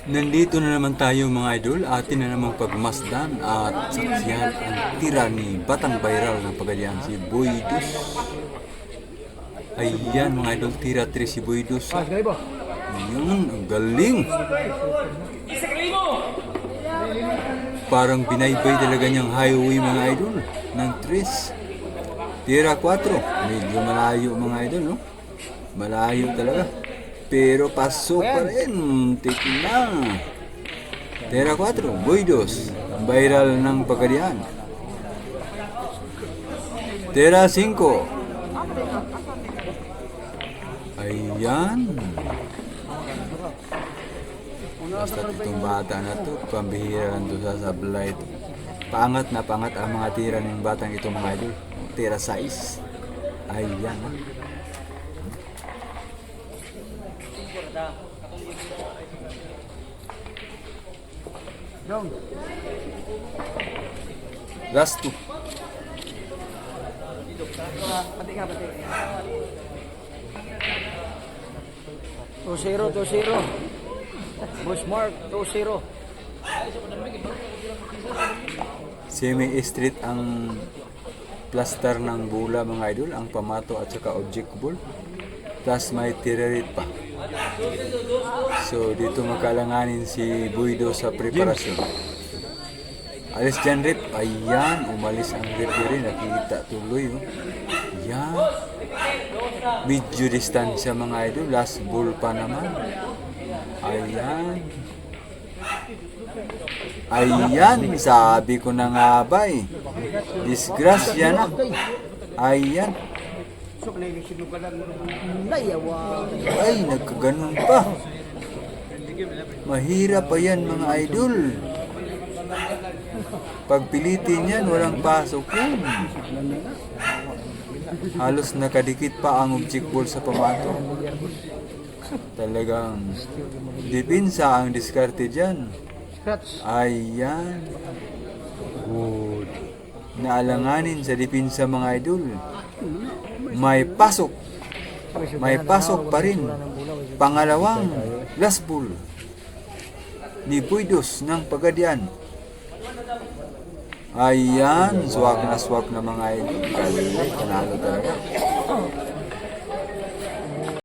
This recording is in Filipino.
Nandito na naman tayo mga idol, atin na naman pagmasdan at saksihan ang tira ni Batang Viral ng Pagadian, si Boy Dus. Ayan mga idol, tira 3 si Boy Dus. Ayan, ang galing. Parang binaybay talaga niyang highway mga idol ng 3. Tira 4, medyo malayo mga idol, no? Malayo talaga. Pero pasok pa rin. Tignan. Tera 4, Boy Dus. Viral ng Pagadian. Tera 5. Ayan. Basta itong bata na to, pambihira lang to sa sablay ito. Pangat na pangat ang mga tira ng batang ito mga idol. Tera 6. Ayan. Last 2. Pati nga, pati. 2-0, 2-0. Bushmark, 2-0. Semi-street ang plaster ng bula mga idol, ang pamato at saka object ball. Plus may tirarit pa. So dito magkalanganin si Boy Dus sa preparasyon. Alis dyan rip. Ayan, umalis ang referee. Nakikita tuloy. Oh. Ayan. Medyo distansya mga idol. Last ball pa naman. Ayan. Ayan. Sabi ko na nga ba eh. Disgrasya na. Ayan. Ay, nagkaganon pa. Mahirap pa yan mga idol. Pagpilitin yan, walang pasok yun. Halos nakadikit pa ang object ball sa pamato. Talagang depensa ang diskarte dyan. Ayan. Good. Naalanganin sa depensa mga idol. May pasok. May pasok pa rin. Pangalawang last ball ni Boy Dus ng Pagadian. Ayan, swak na mga idol. Galing, panalo talaga.